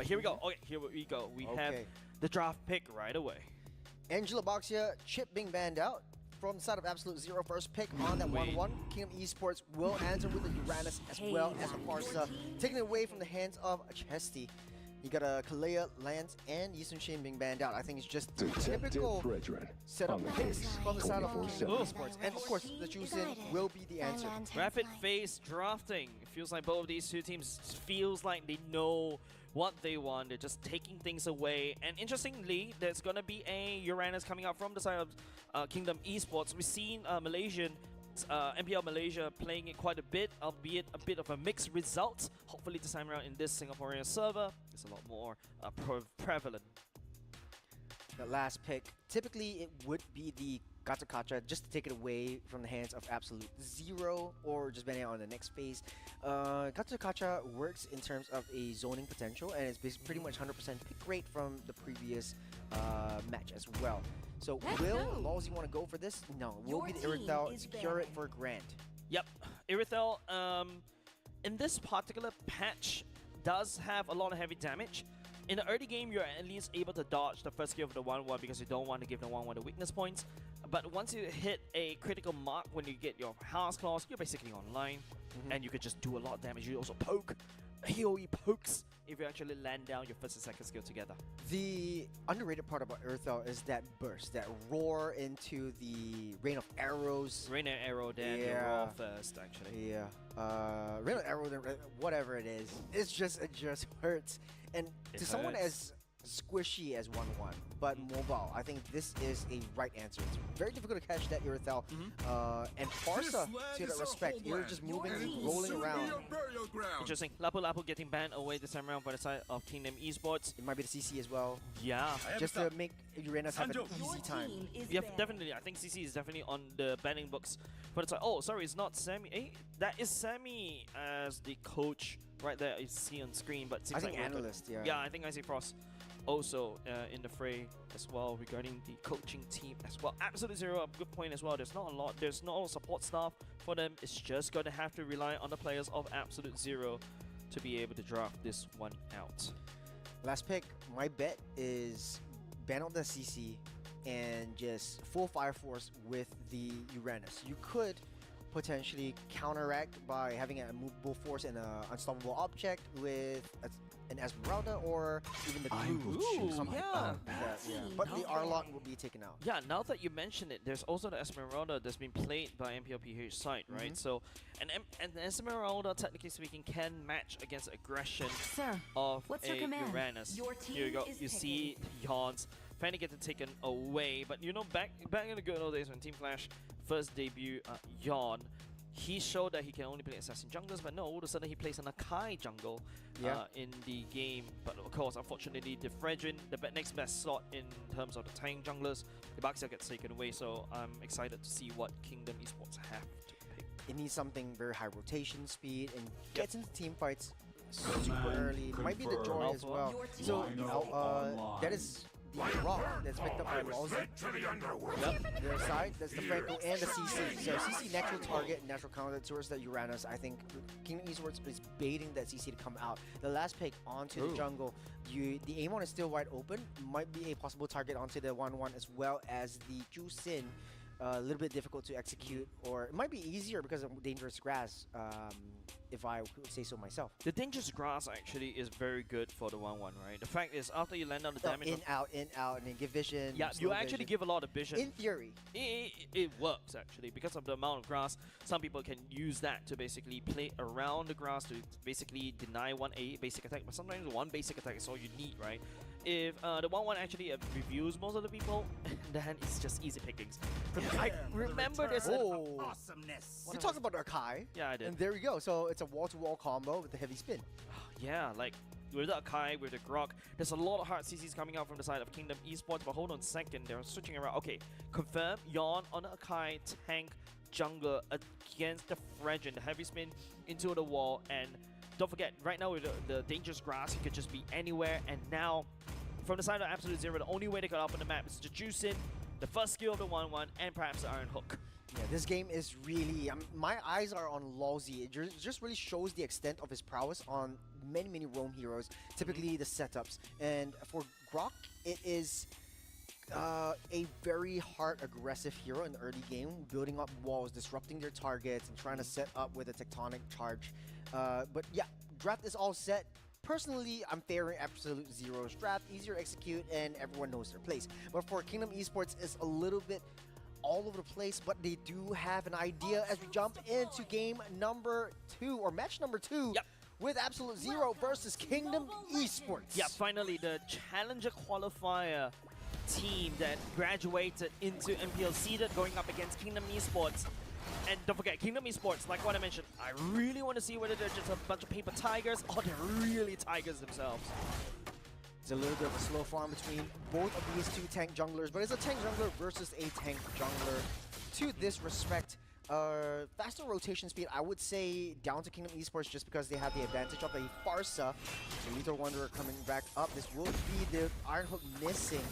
But here we go. Okay, here we go. We have the draft pick right away. Angela Boxia, Chip being banned out. From the side of Absolute Zero, first pick on that 1-1. Kingdom Esports will answer with the Uranus as well as the Farsa, taking it away from the hands of Chesty. You got a Kalea, Lance, and Yisun Shin being banned out. I think it's just typical setup picks from the side of Esports. And of course, the Jusin will be the answer. Rapid phase drafting. It feels like both of these two teams feels like they know what they want. They're just taking things away. And interestingly, there's going to be a Uranus coming out from the side of Kingdom Esports. We've seen Malaysian MPL Malaysia playing it quite a bit, albeit a bit of a mixed result. Hopefully this time around in this Singaporean server, it's a lot more prevalent. The last pick, typically it would be the Gacha just to take it away from the hands of Absolute Zero or just banning it on the next phase. Gacha works in terms of a zoning potential, and it's pretty much 100% pick rate from the previous match as well. So will Lawsy want to go for this? No, will be the Irithel, secure it for a grand. Yep, Irithel in this particular patch does have a lot of heavy damage. In the early game, you're at least able to dodge the first skill of the 1-1 because you don't want to give the 1-1 the weakness points. But once you hit a critical mark when you get your House Claws, you're basically online, and you could just do a lot of damage. You also poke, AoE pokes, if you actually land down your first and second skill together. The underrated part about Irithel is that burst, that roar into the rain of arrows. Rain and arrow, then the roar first, actually. Yeah. Rain of arrow, whatever it is. It just hurts. And to someone as squishy as 1-1, but mobile, I think this is a right answer. It's very difficult to catch that Irithel. And Farsa, to that respect, you're just moving, rolling around. Interesting. Lapu Lapu getting banned away this time around by the side of Kingdom Esports. It might be the CC as well. Yeah. Just to make Uranus have an easy time. Yeah, definitely. I think CC is definitely on the banning books. But it's like, oh, sorry, it's not Sammy. That is Sammy as the coach right there. You see on screen, but it seems I think analyst, yeah. Yeah, I think Isaac Frost also in the fray as well regarding the coaching team as well. Absolute Zero, a good point as well. There's not a lot. There's not a lot of support staff for them. It's just going to have to rely on the players of Absolute Zero to be able to draft this one out. Last pick, my bet is ban out the CC and just full Fire Force with the Uranus. You could potentially counteract by having an immovable force and an unstoppable object with an Esmeralda or even the glue. Something like that. Yeah. But the Arlong will be taken out. Yeah, now that you mention it, there's also the Esmeralda that's been played by MPLPH side, right? So, and Esmeralda, technically speaking, can match against aggression of a Uranus. Here you go. You see Yawns finally getting taken away. But you know, back in the good old days when Team Clash first debut, Yawn, he showed that he can only play assassin junglers, but no, all of a sudden he plays an Akai jungle in the game. But of course, unfortunately, the Fredrin, the next best slot in terms of the tank junglers, the Baxia gets taken away. So I'm excited to see what Kingdom Esports have to pick. It needs something very high rotation speed and gets into team fights super early. It might be the Joy as well. So that is the rock that's picked up by Lawsy. Their side, that's the Franco and the CC. So CC natural target, natural counter towards the Uranus. I think Kingdom Esports is baiting that CC to come out. The last pick onto the jungle. The Amon is still wide open. Might be a possible target onto the 1-1 as well as the Jusin. A little bit difficult to execute, or it might be easier because of dangerous grass, if I would say so myself. The dangerous grass actually is very good for the 1-1, right? The fact is, after you land on the damage... in, out, and then give vision. Yeah, you actually give a lot of vision. In theory. It works, actually. Because of the amount of grass, some people can use that to basically play around the grass to basically deny one basic attack. But sometimes one basic attack is all you need, right? If the 1-1 actually reviews most of the people, then it's just easy pickings. I remember this. Awesomeness. You talked about Akai. Yeah, I did. And there we go. So it's a wall-to-wall combo with the heavy spin. Yeah, like with the Akai, with the Grok, there's a lot of hard CCs coming out from the side of Kingdom Esports. But hold on a second, they're switching around. Okay, confirm Yawn on the Akai tank jungler against the Fredrin, the heavy spin into the wall. And don't forget, right now with the dangerous grass, it could just be anywhere. And now, from the side of Absolute Zero, the only way they got up on the map is to juice in the first skill of the 1-1 and perhaps the Iron Hook. Yeah, this game is really... my eyes are on Lawsy. It just really shows the extent of his prowess on many roam heroes, typically the setups. And for Grok, it is a very hard aggressive hero in the early game, building up walls, disrupting their targets, and trying to set up with a tectonic charge. But yeah, draft is all set. Personally, I'm favoring Absolute Zero's draft, easier to execute, and everyone knows their place. But for Kingdom Esports, it's a little bit all over the place, but they do have an idea as we jump into game number 2, or match number 2. Yep. With Absolute Zero versus Kingdom Esports. Yeah, finally the Challenger Qualifier team that graduated into MPL seeded going up against Kingdom Esports. And don't forget, Kingdom Esports, like what I mentioned, I really want to see whether they're just a bunch of paper tigers or they're really tigers themselves. It's a little bit of a slow farm between both of these two tank junglers, but it's a tank jungler versus a tank jungler. To this respect, faster rotation speed, I would say down to Kingdom Esports just because they have the advantage of a Farsa. The Lethal Wanderer coming back up. This will be the Iron Hook missing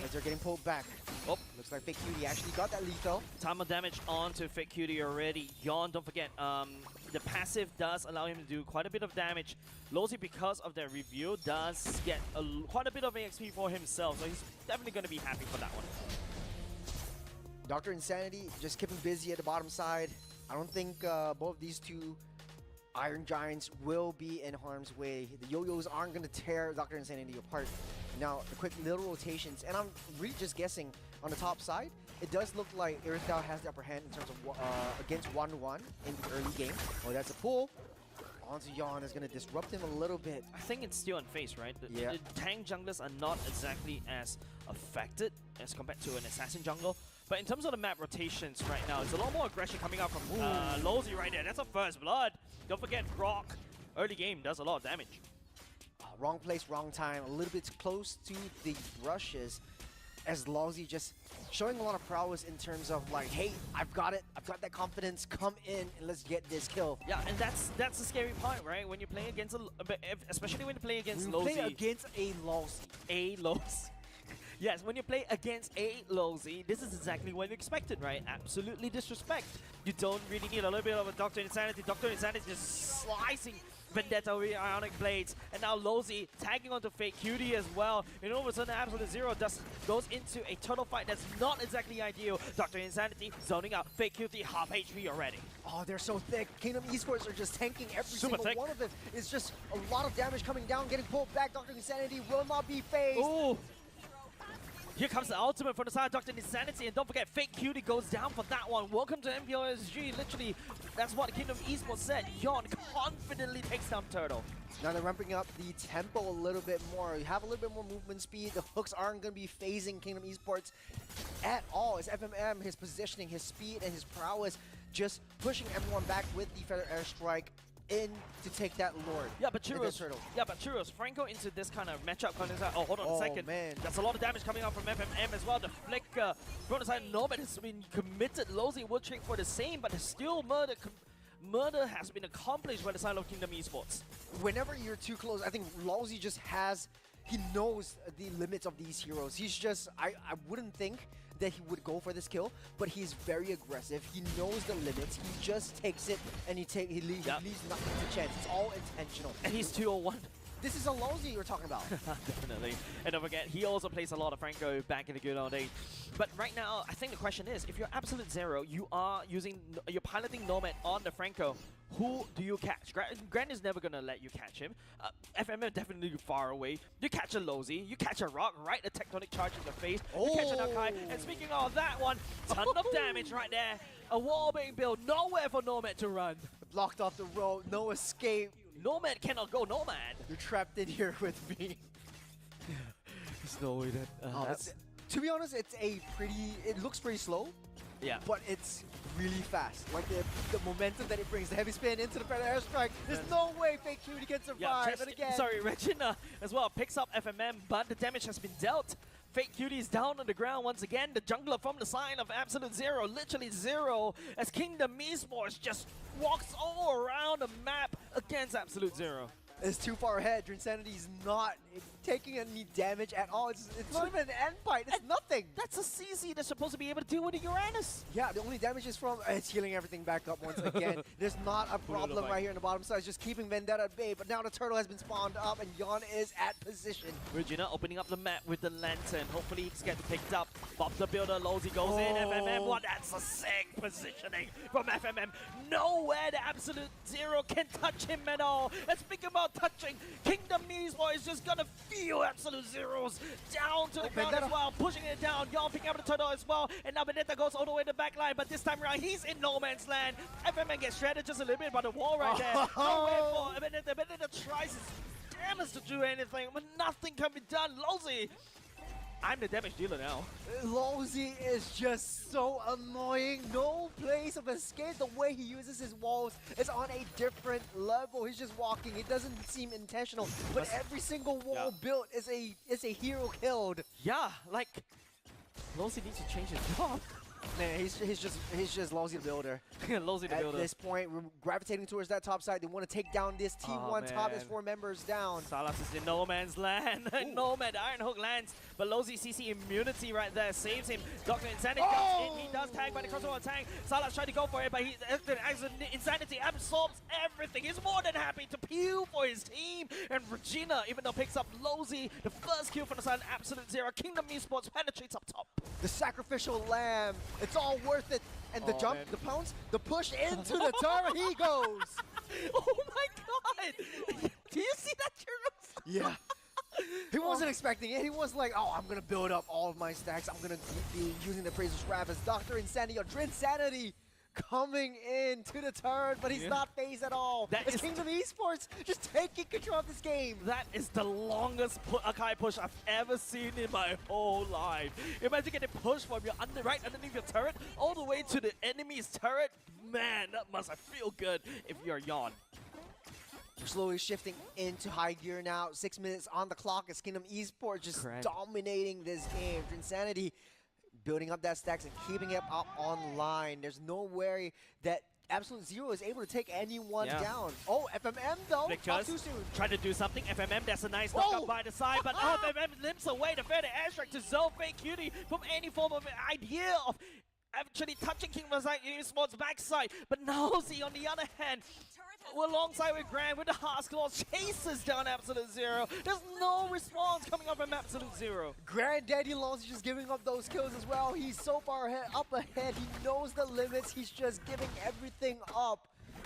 as they're getting pulled back. Oh, looks like Fake Cutie actually got that lethal. Ton of damage onto Fake Cutie already. Yawn, don't forget, the passive does allow him to do quite a bit of damage. Losey, because of their review, does get quite a bit of XP for himself, so he's definitely going to be happy for that one. Dr. Insanity just keeping busy at the bottom side. I don't think both of these two Iron Giants will be in harm's way. The yo-yos aren't going to tear Dr. Insanity apart. Now, the quick little rotations, and I'm really just guessing on the top side, it does look like Earthdown has the upper hand in terms of against 1-1 in the early game. Oh, that's a pull. Onto Yawn is going to disrupt him a little bit. I think it's still on phase, right? Yeah. The tank junglers are not exactly as affected as compared to an assassin jungle. But in terms of the map rotations right now, it's a lot more aggression coming out from Losey right there. That's a first blood. Don't forget, Grok, early game, does a lot of damage. Wrong place, wrong time. A little bit close to the brushes as Losey just showing a lot of prowess in terms of like, hey, I've got it. I've got that confidence. Come in and let's get this kill. Yeah, and that's the scary part, right? When you play against especially when you play against Losey. Play against a Losey. A Losey. Yes, when you play against a Losey, this is exactly what you expected, right? Absolutely disrespect. You don't really need a little bit of a Dr. Insanity. Dr. Insanity just slicing Vendetta with Ionic Blades. And now Losey tagging onto Fake Cutie as well. And all of a sudden, Absolute Zero goes into a turtle fight that's not exactly ideal. Dr. Insanity zoning out. Fake Cutie half HP already. Oh, they're so thick. Kingdom Esports are just tanking every single one of them. It's just a lot of damage coming down, getting pulled back. Dr. Insanity will not be phased. Ooh. Here comes the ultimate from the side of Dr. Insanity, and don't forget, Fake Cutie goes down for that one. Welcome to MPL. Literally, that's what Kingdom Esports said. Yawn confidently takes down Turtle. Now they're ramping up the tempo a little bit more. You have a little bit more movement speed. The hooks aren't going to be phasing Kingdom Esports at all. It's FMM, his positioning, his speed, and his prowess just pushing everyone back with the Feather Airstrike in to take that Lord. Yeah, but Churros, Franco into this kind of matchup. Oh, hold on a second. Man. That's a lot of damage coming out from FMM as well. The flicker from the side, Nomad has been committed. Losey will trick for the same, but still murder has been accomplished by the side of Kingdom Esports. Whenever you're too close, I think Losey just he knows the limits of these heroes. He's just, I wouldn't think that he would go for this kill, but he's very aggressive. He knows the limits. He just takes it and he leaves nothing to chance. It's all intentional. And he's 201. This is a Losey you're talking about. Definitely. And don't forget, he also plays a lot of Franco back in the good old days. But right now, I think the question is, if you're Absolute Zero, you're piloting Nomad on the Franco, who do you catch? Grant is never going to let you catch him. FMM definitely far away. You catch a Losey, you catch a Rock, right? A tectonic charge in the face. You catch a Nakai. And speaking of that one, ton of damage right there. A wall being built, nowhere for Nomad to run. Blocked off the road, no escape. Nomad cannot go Nomad. You're trapped in here with me. There's no way that... to be honest, it looks pretty slow. Yeah. But it's really fast. Like the momentum that it brings, the heavy spin into the Feather Airstrike. There's no way Fake Cutie can survive. And again, sorry, Regina as well picks up FMM, but the damage has been dealt. Fake Cutie is down on the ground once again. The jungler from the side of Absolute Zero, literally zero, as Kingdom Esports just walks all around the map against Absolute Zero. It's too far ahead. Your Insanity is not taking any damage at all. It's not even an end fight. It's nothing. That's a CC that's supposed to be able to deal with the Uranus. Yeah, the only damage is from it's healing everything back up once again. There's not a problem right here in the bottom side. It's just keeping Vendetta at bay. But now the turtle has been spawned up and Yon is at position. Regina opening up the map with the lantern. Hopefully he's getting picked up. Bob the builder, Losey goes in. FMM, what? That's a sick positioning from FMM. Nowhere the Absolute Zero can touch him at all. And speaking about touching, Kingdom Esports is just gonna feel Absolute Zeros down to the ground as well, pushing it down. Yon picking up the turtle as well. And now Vendetta goes all the way to the back line, but this time around he's in no man's land. FMM gets shredded just a little bit by the wall right there. No way for Vendetta. Vendetta tries his damage to do anything, but nothing can be done. Losey, I'm the damage dealer now. Losey is just so annoying. No place of escape. The way he uses his walls is on a different level. He's just walking. It doesn't seem intentional, but every single wall built is a hero killed. Yeah, like Losey needs to change his job. Man, he's just Losey the builder. Losey the builder. At this point, we're gravitating towards that top side. They want to take down this T1 top. There's 4 members down. Salas is in no man's land. No man, Iron Hook lands, but Losey CC immunity right there saves him. Dr. Insanity comes in. He does tag by the crossover attack. Salas tried to go for it, but Insanity absorbs everything. He's more than happy to peel for his team. And Regina, even though picks up Losey, the first kill from the side, Absolute Zero. Kingdom Esports penetrates up top. The sacrificial lamb. It's all worth it. And the jump, the pounce, the push into the turret, he goes. Oh my god! Do you see that, Churros? Yeah. He wasn't expecting it. He was like, oh, I'm going to build up all of my stacks. I'm going to be using the Appraiser's Wrath as Dr. Insanity or Drinsanity coming in to the turret, but he's not phased at all. It's Kingdom Esports just taking control of this game. That is the longest Akai push I've ever seen in my whole life. Imagine getting pushed from your right underneath your turret all the way to the enemy's turret. Man, that must feel good if you're Yon. We're slowly shifting into high gear now. 6 minutes on the clock as Kingdom Esports just dominating this game. Drinsanity building up that stacks and keeping it up online. There's no worry that Absolute Zero is able to take anyone down. Oh, FMM though, not too soon. Trying to do something. FMM, that's a nice knockup by the side, but FMM limps away to fair the airstrike to Zone Fake Cutie from any form of idea of actually touching Kingdom Esports' backside. But Nosy, on the other hand, alongside with Grand with the Heart's Claw, chases down Absolute Zero. There's no response coming up from Absolute Zero. Granddaddy Lonzy just giving up those kills as well. He's so far up ahead. He knows the limits. He's just giving everything up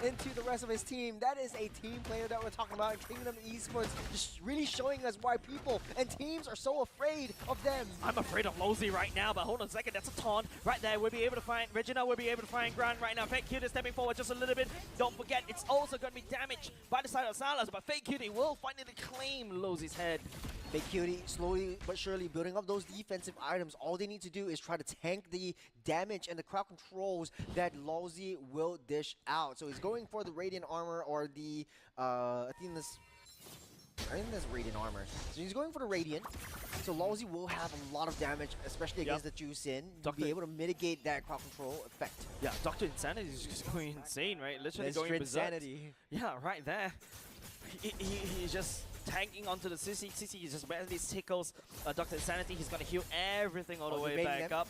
into the rest of his team. That is a team player that we're talking about in Kingdom Esports, just really showing us why people and teams are so afraid of them. I'm afraid of Losey right now, but hold on a second, that's a taunt right there. We'll be able to find Regina, will be able to find Grant right now. Fake Cutie stepping forward just a little bit. Don't forget, it's also going to be damaged by the side of Salas, but Fake Cutie will finally claim Losey's head. Fake Cutie slowly but surely building up those defensive items. All they need to do is try to tank the damage and the crowd controls that Losey will dish out. So he's going for the Radiant Armor or the, I think that's Radiant Armor. So he's going for the Radiant. So Losey will have a lot of damage, especially against the Juicin, to be able to mitigate that crowd control effect. Yeah, Dr. Insanity is just going insane, right? Literally going Insanity. Yeah, right there. He's just tanking onto the CC. CC he just barely tickles Dr. Insanity. He's going to heal everything all the way back up.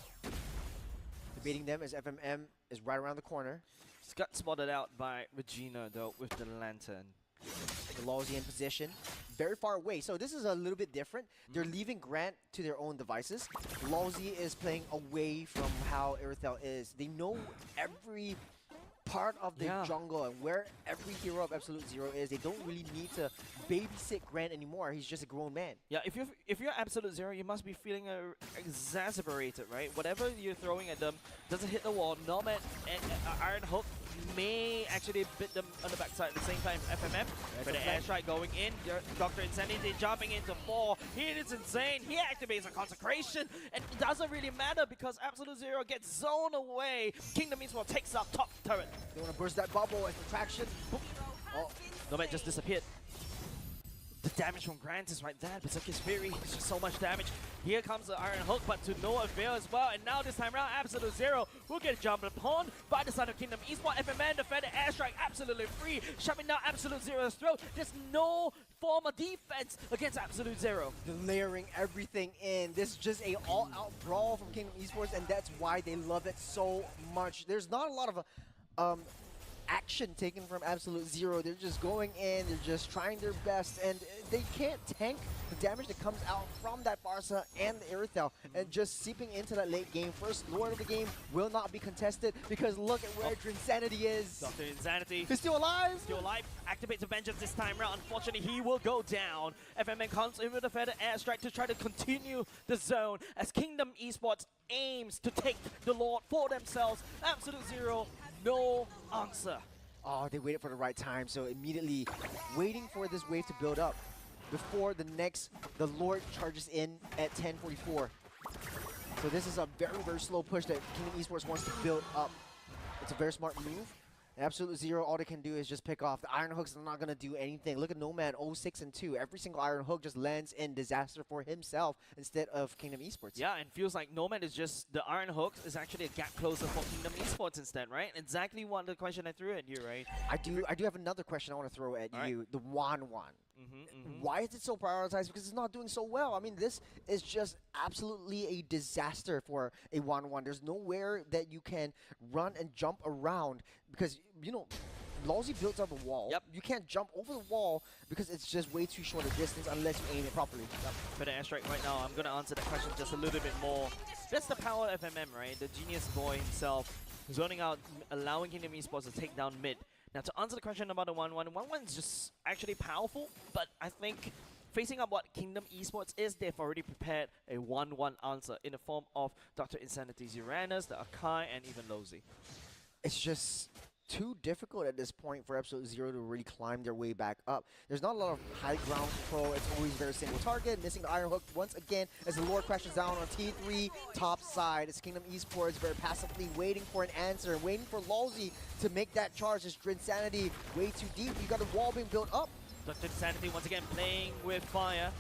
Debating them as FMM is right around the corner. He's got spotted out by Regina, though, with the lantern. Losey in position, very far away. So this is a little bit different. They're leaving Grant to their own devices. Losey is playing away from how Irithel is. They know every part of the jungle and where every hero of Absolute Zero is. They don't really need to babysit Grant anymore. He's just a grown man. Yeah, if you're Absolute Zero, you must be feeling exasperated, right? Whatever you're throwing at them doesn't hit the wall. Nomad and Iron Hook may actually bit them on the backside at the same time. FMM, but the airstrike going in. Dr. Insanity jumping into 4. He is insane. He activates a consecration, and it doesn't really matter because Absolute Zero gets zoned away. Kingdom Esports takes up top turret. They want to burst that bubble as the traction. Oh, Nomad just disappeared. The damage from Grant is right there. Berserker's Fury, it's just so much damage. Here comes the Iron Hook, but to no avail as well. And now this time around, Absolute Zero will get jumped upon by the side of Kingdom Esports. FMN, the feather airstrike, absolutely free, shoving down Absolute Zero's throat. There's no form of defense against Absolute Zero. They're layering everything in. This is just a all-out brawl from Kingdom Esports, and that's why they love it so much. There's not a lot of action taken from Absolute Zero. They're just going in, they're just trying their best, and they can't tank the damage that comes out from that Barca and the Irithel, and just seeping into that late game. First Lord of the game will not be contested, because look at where Insanity is. Dr. Insanity. He's still alive. Still alive. Activates the Vengeance this time round. Unfortunately, he will go down. FMN comes in with a feather airstrike to try to continue the zone as Kingdom Esports aims to take the Lord for themselves. Absolute Zero, no answer. Oh, they waited for the right time, so immediately waiting for this wave to build up before the Lord charges in at 10:44. So this is a very, very slow push that Kingdom Esports wants to build up. It's a very smart move. Absolute Zero, all they can do is just pick off. The Iron Hooks are not going to do anything. Look at Nomad, 0-6-2. Every single Iron Hook just lands in disaster for himself instead of Kingdom Esports. Yeah, and feels like Nomad is just, the Iron Hook is actually a gap closer for Kingdom Esports instead, right? Exactly what the question I threw at you, right? I do have another question I want to throw at you. The Wan. Why is it so prioritized? Because it's not doing so well. I mean, this is just absolutely a disaster for a 1-1. There's nowhere that you can run and jump around because, you know, Lawsy builds up a wall. Yep. You can't jump over the wall because it's just way too short a distance unless you aim it properly. For the airstrike right now, I'm going to answer that question just a little bit more. That's the power of FMM, right? The genius boy himself zoning out, allowing Kingdom Esports to take down mid. Now, to answer the question about the 1-1, 1-1 is just actually powerful, but I think facing up what Kingdom Esports is, they've already prepared a 1-1 answer in the form of Dr. Insanity's Uranus, the Akai, and even Lozy. It's just too difficult at this point for Absolute Zero to really climb their way back up. There's not a lot of high ground control. It's always very single target. Missing the Iron Hook once again as the Lord crashes down on T3 top side. It's Kingdom Esports very passively waiting for an answer, waiting for Lawsy to make that charge. It's Insanity way too deep. You got a wall being built up. Dr. Insanity once again playing with fire.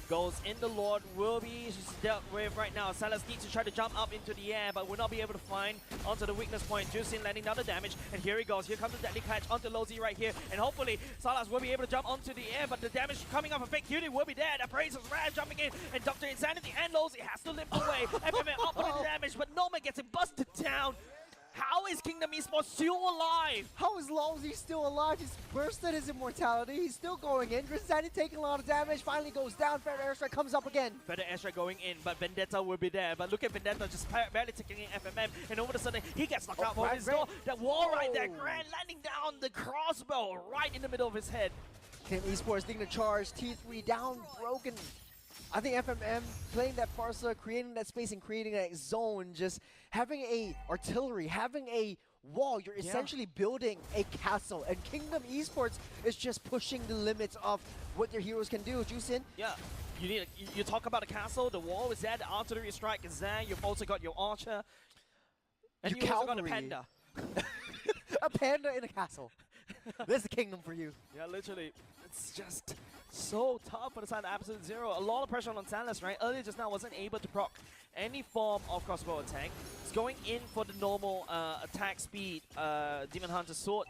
Goes in the Lord, will be dealt with right now. Salas needs to try to jump up into the air, but will not be able to find onto the weakness point. Juicin landing down the damage, and here he goes. Here comes the deadly catch onto Lozy right here, and hopefully Salas will be able to jump onto the air, but the damage coming off of Fake Cutie will be there. The Appraiser's Raz jumping in, and Dr. Insanity and Lozy has to limp away. FMN up with the damage, but Nomad gets him busted down. How is Kingdom Esports still alive? How is Lawsy still alive? He's bursted his immortality. He's still going in. Insanity taking a lot of damage. Finally goes down. Feather airstrike comes up again. Feather airstrike going in, but Vendetta will be there. But look at Vendetta just barely taking in FMM, and over the sudden he gets knocked out for his door. That wall right there, Grant landing down the crossbow right in the middle of his head. Kingdom Esports taking the charge. T3 down, broken. I think FMM playing that Farsa, creating that space and creating that zone, just having a artillery, having a wall, you're essentially building a castle. And Kingdom Esports is just pushing the limits of what their heroes can do. Juicin? Yeah. You talk about a castle, the wall is there, the artillery strike is there, you've also got your archer. And you've also got a panda. A panda in a castle. This is the kingdom for you. Yeah, literally. It's just so tough for the side of Absolute Zero. A lot of pressure on Salas, right? Earlier just now wasn't able to proc any form of crossbow attack. It's going in for the normal attack speed, Demon Hunter Sword,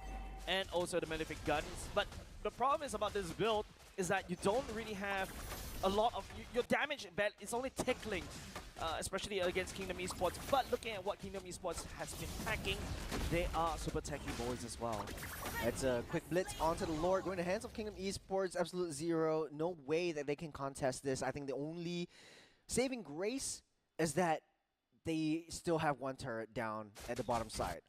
and also the Malefic Guns. But the problem is about this build is that you don't really have a lot of... Your damage is only tickling, especially against Kingdom Esports. But looking at what Kingdom Esports has been packing, they are super techy boys as well. That's a quick blitz onto the Lord. Going to hands of Kingdom Esports, Absolute Zero. No way that they can contest this. I think the only saving grace is that they still have one turret down at the bottom side.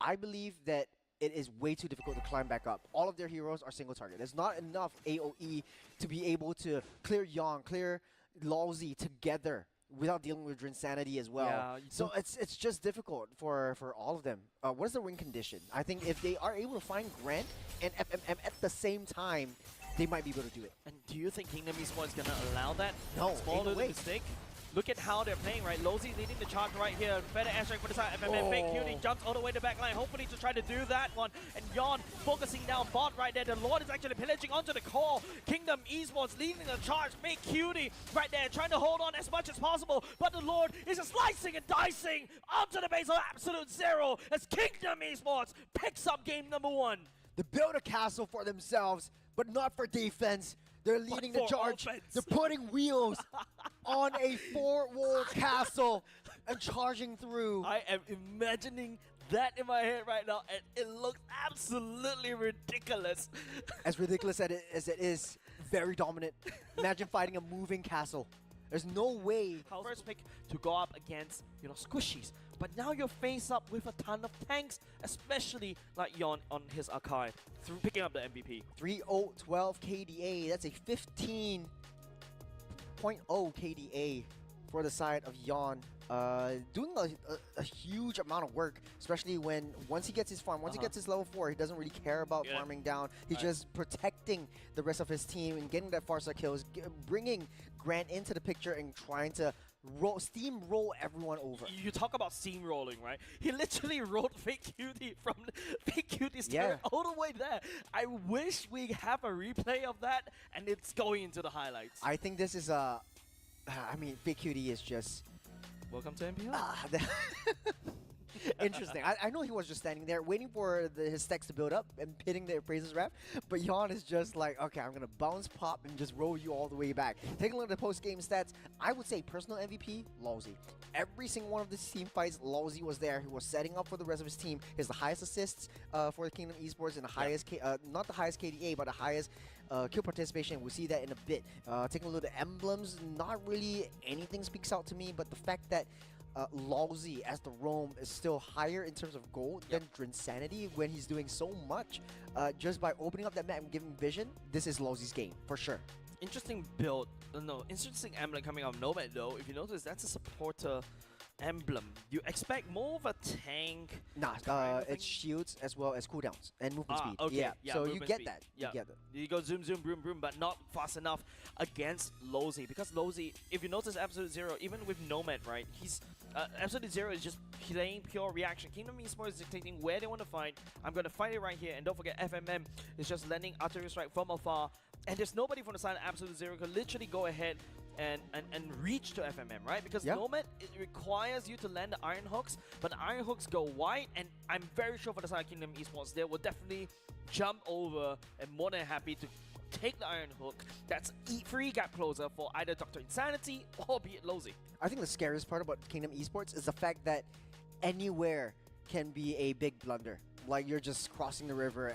I believe that it is way too difficult to climb back up. All of their heroes are single target. There's not enough AoE to be able to clear Yang, clear Lawsy together without dealing with Insanity as well. Yeah, so it's just difficult for all of them. What is the win condition? I think if they are able to find Grant and FMM at the same time, they might be able to do it. And do you think Kingdom Esports is going to allow that? No, small little mistake? look at how they're playing, right? Lozy leading the charge right here. Better airstrike for the side. FMM fake cutie jumps all the way to the back line. Hopefully to try to do that one. And Yon focusing down bot right there. The Lord is actually pillaging onto the core. Kingdom Esports leading the charge. Fake cutie right there, trying to hold on as much as possible. But the Lord is just slicing and dicing onto the base of Absolute Zero as Kingdom Esports picks up game number 1. They build a castle for themselves, but not for defense. They're leading the charge. Offense. They're putting wheels on a 4-wall castle and charging through. I am imagining that in my head right now, and it looks absolutely ridiculous. As ridiculous as it is, very dominant. Imagine fighting a moving castle. There's no way. First pick to go up against, squishies. But now you're face up with a ton of tanks, especially like Yon on his Archive, picking up the MVP. 3-0-12 KDA. That's a 15.0 KDA for the side of Yon. Doing a huge amount of work, especially once he gets his farm, once he gets his level 4, he doesn't really care about farming down. He's just protecting the rest of his team and getting that Farsa kills, bringing Grant into the picture and trying to steamroll everyone over. You talk about steamrolling, right? He literally rolled Fake Cutie from Fake Cutie's turret all the way there. I wish we have a replay of that, and it's going into the highlights. I think this is Fake Cutie is just... Welcome to MPL. Interesting. I know he was just standing there waiting for his stacks to build up and pitting the Appraiser's Wrath, but Yon is just like, okay, I'm going to bounce, pop, and just roll you all the way back. Taking a look at the post-game stats, I would say personal MVP, Lozy. Every single one of these team fights, Lozy was there. He was setting up for the rest of his team. He has the highest assists for the Kingdom Esports and the highest, not the highest KDA, but the highest kill participation. We'll see that in a bit. Taking a look at the emblems, not really anything speaks out to me, but the fact that Lozy as the roam is still higher in terms of gold than Drinsanity when he's doing so much just by opening up that map and giving vision. This is Lozy's game for sure. Interesting build. Interesting emblem coming out of Nomad though. If you notice, that's a supporter emblem. You expect more of a tank. Nah, it's shields as well as cooldowns and movement speed. Okay. Yeah, so you get speed. that. You get that. You go zoom, zoom, broom, broom, but not fast enough against Lozy. Because Lozy, if you notice Absolute Zero, even with Nomad, right, he's Absolute Zero is just playing pure reaction. Kingdom Esports is dictating where they want to fight. I'm going to fight it right here. And don't forget, FMM is just landing artillery strike from afar. And there's nobody from the side of Absolute Zero who can literally go ahead and reach to FMM, right? Because Nomad, it requires you to land the iron hooks, but the iron hooks go wide, and I'm very sure for the side of Kingdom Esports, they will definitely jump over and more than happy to take the iron hook. That's free gap closer for either Dr. Insanity or be it Lozy. I think the scariest part about Kingdom Esports is the fact that anywhere can be a big blunder. Like you're just crossing the river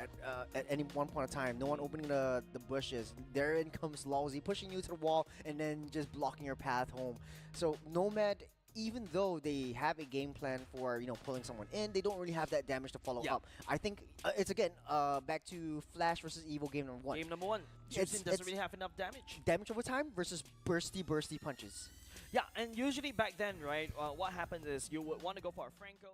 at any one point of time. No one opening the bushes. Therein comes Lozy pushing you to the wall and then just blocking your path home. So Nomad, even though they have a game plan for pulling someone in, they don't really have that damage to follow up. I think it's again back to Flash versus Evil game number 1. Game number 1. Justin doesn't really have enough damage. Damage over time versus bursty punches. Yeah, and usually back then, right, what happens is you would want to go for a Franco.